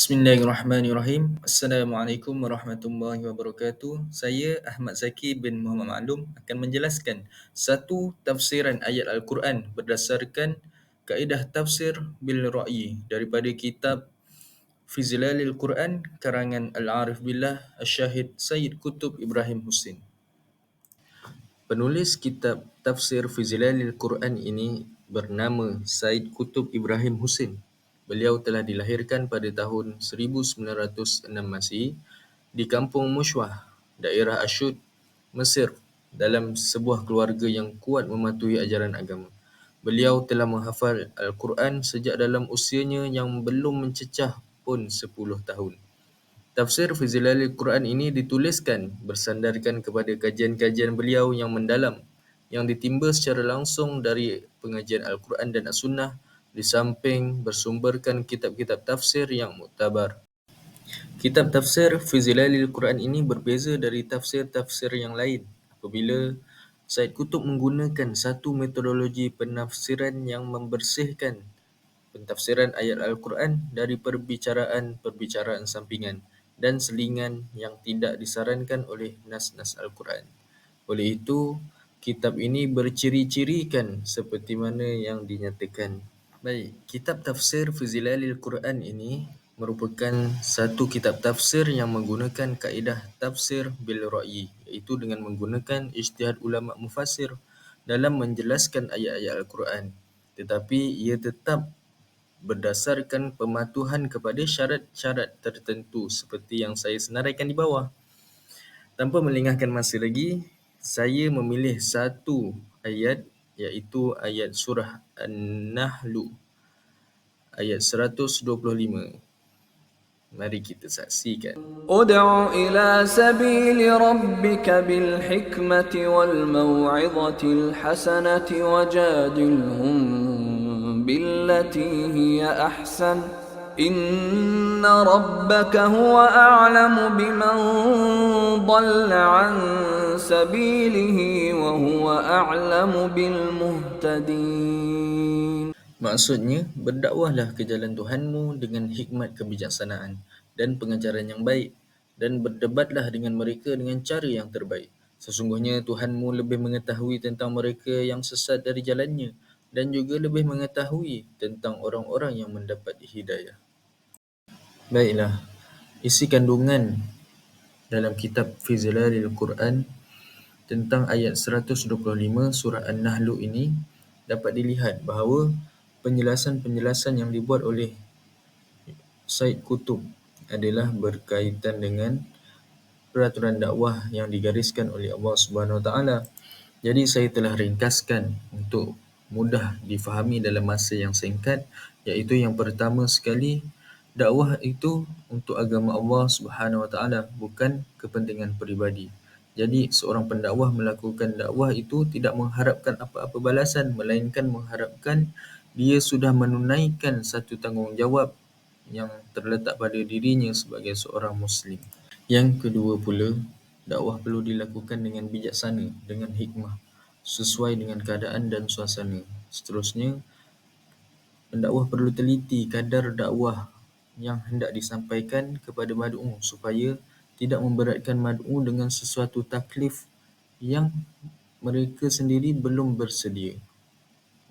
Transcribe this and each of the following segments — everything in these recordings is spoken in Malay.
Bismillahirrahmanirrahim. Assalamualaikum warahmatullahi wabarakatuh. Saya Ahmad Zaki bin Muhammad Ma'lum akan menjelaskan satu tafsiran ayat Al-Quran berdasarkan kaedah tafsir bil ra'yi daripada kitab Fi Zilalil Quran karangan Al-Arif Billah Asy-Syahid Sayyid Qutb Ibrahim Husin. Penulis kitab tafsir Fi Zilalil Quran ini bernama Sayyid Qutb Ibrahim Husin. Beliau telah dilahirkan pada tahun 1906 Masihi di Kampung Mushwah, daerah Ashud, Mesir, dalam sebuah keluarga yang kuat mematuhi ajaran agama. Beliau telah menghafal Al-Quran sejak dalam usianya yang belum mencecah pun 10 tahun. Tafsir Fi Zilalil Quran ini dituliskan bersandarkan kepada kajian-kajian beliau yang mendalam, yang ditimba secara langsung dari pengajian Al-Quran dan As-Sunnah, di samping bersumberkan kitab-kitab tafsir yang muktabar. Kitab tafsir Fi Zilalil Quran ini berbeza dari tafsir-tafsir yang lain apabila Said Qutb menggunakan satu metodologi penafsiran yang membersihkan pentafsiran ayat Al-Quran dari perbicaraan sampingan dan selingan yang tidak disarankan oleh nas-nas Al-Quran. Oleh itu, kitab ini berciri-cirikan seperti mana yang dinyatakan. Baik, kitab tafsir Fi Zilalil Quran ini merupakan satu kitab tafsir yang menggunakan kaedah tafsir bil ra'yi, iaitu dengan menggunakan ijtihad ulama mufassir dalam menjelaskan ayat-ayat Al-Quran. Tetapi ia tetap berdasarkan pematuhan kepada syarat-syarat tertentu seperti yang saya senaraikan di bawah. Tanpa melengahkan masa lagi, saya memilih satu ayat, iaitu ayat surah An-Nahl, ayat 125. Mari kita saksikan. ادع إلى سبيل ربك بالحكمة والموعظة الحسنة وجادلهم بالتي هي أحسن إن ربك هو أعلم بمن ضل عن سبيله وهو أعلم بالمهتدين. Maksudnya, berdakwahlah ke jalan Tuhanmu dengan hikmat kebijaksanaan dan pengajaran yang baik, dan berdebatlah dengan mereka dengan cara yang terbaik. Sesungguhnya Tuhanmu lebih mengetahui tentang mereka yang sesat dari jalannya, dan juga lebih mengetahui tentang orang-orang yang mendapat hidayah. Baiklah, isi kandungan dalam kitab Fi Zilalil Quran tentang ayat 125 surah An-Nahl ini dapat dilihat bahawa penjelasan-penjelasan yang dibuat oleh Said Qutb adalah berkaitan dengan peraturan dakwah yang digariskan oleh Allah Subhanahu Wa Taala. Jadi saya telah ringkaskan untuk mudah difahami dalam masa yang singkat, iaitu yang pertama sekali, dakwah itu untuk agama Allah Subhanahu Wa Taala, bukan kepentingan peribadi. Jadi seorang pendakwah melakukan dakwah itu tidak mengharapkan apa-apa balasan, melainkan mengharapkan dia sudah menunaikan satu tanggungjawab yang terletak pada dirinya sebagai seorang Muslim. Yang kedua pula, dakwah perlu dilakukan dengan bijaksana, dengan hikmah, sesuai dengan keadaan dan suasana. Seterusnya, pendakwah perlu teliti kadar dakwah yang hendak disampaikan kepada mad'u supaya tidak memberatkan mad'u dengan sesuatu taklif yang mereka sendiri belum bersedia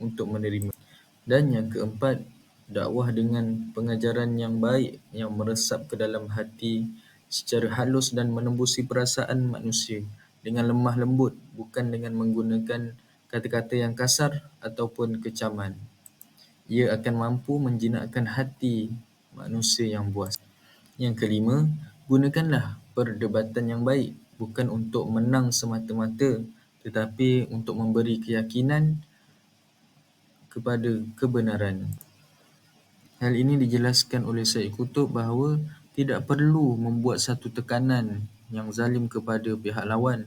untuk menerima. Dan yang keempat, dakwah dengan pengajaran yang baik yang meresap ke dalam hati secara halus dan menembusi perasaan manusia dengan lemah lembut, bukan dengan menggunakan kata-kata yang kasar ataupun kecaman. Ia akan mampu menjinakkan hati manusia yang buas. Yang kelima, gunakanlah perdebatan yang baik, bukan untuk menang semata-mata, tetapi untuk memberi keyakinan kepada kebenaran. Hal ini dijelaskan oleh Said Qutb bahawa tidak perlu membuat satu tekanan yang zalim kepada pihak lawan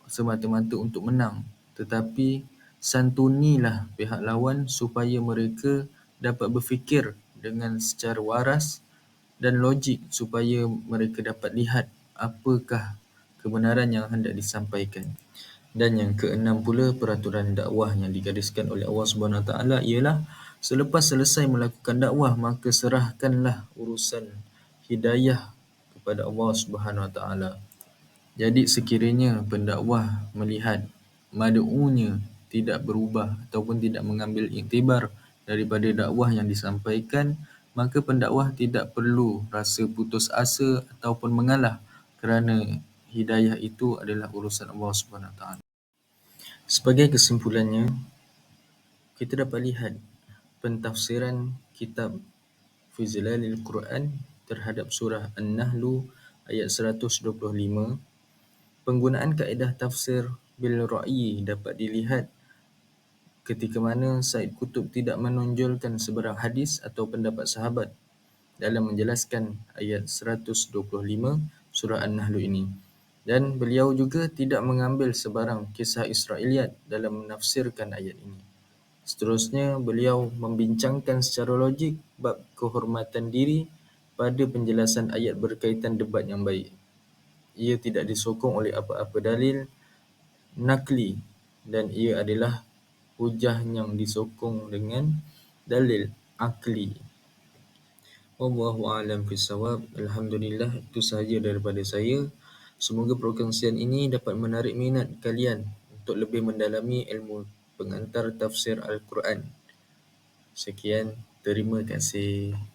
semata-mata untuk menang, tetapi santunilah pihak lawan supaya mereka dapat berfikir dengan secara waras dan logik supaya mereka dapat lihat apakah kebenaran yang hendak disampaikan. Dan yang keenam pula, peraturan dakwah yang digariskan oleh Allah Subhanahu Wa Taala ialah selepas selesai melakukan dakwah, maka serahkanlah urusan hidayah kepada Allah Subhanahu Wa Taala. Jadi sekiranya pendakwah melihat mad'unya tidak berubah ataupun tidak mengambil iktibar daripada dakwah yang disampaikan, maka pendakwah tidak perlu rasa putus asa ataupun mengalah, kerana hidayah itu adalah urusan Allah Subhanahu Wa Taala. Sebagai kesimpulannya, kita dapat lihat pentafsiran kitab Fi Zilalil Quran terhadap surah An-Nahlu ayat 125. Penggunaan kaedah tafsir bil ra'yi dapat dilihat ketika mana Said Qutb tidak menonjolkan sebarang hadis atau pendapat sahabat dalam menjelaskan ayat 125 surah An-Nahlu ini. Dan beliau juga tidak mengambil sebarang kisah Israiliyat dalam menafsirkan ayat ini. Seterusnya, beliau membincangkan secara logik bab kehormatan diri pada penjelasan ayat berkaitan debat yang baik. Ia tidak disokong oleh apa-apa dalil nakli dan ia adalah hujah yang disokong dengan dalil akli. Wallahu a'lam bishawab. Alhamdulillah, itu sahaja daripada saya. Semoga perkongsian ini dapat menarik minat kalian untuk lebih mendalami ilmu pengantar tafsir Al-Quran. Sekian, terima kasih.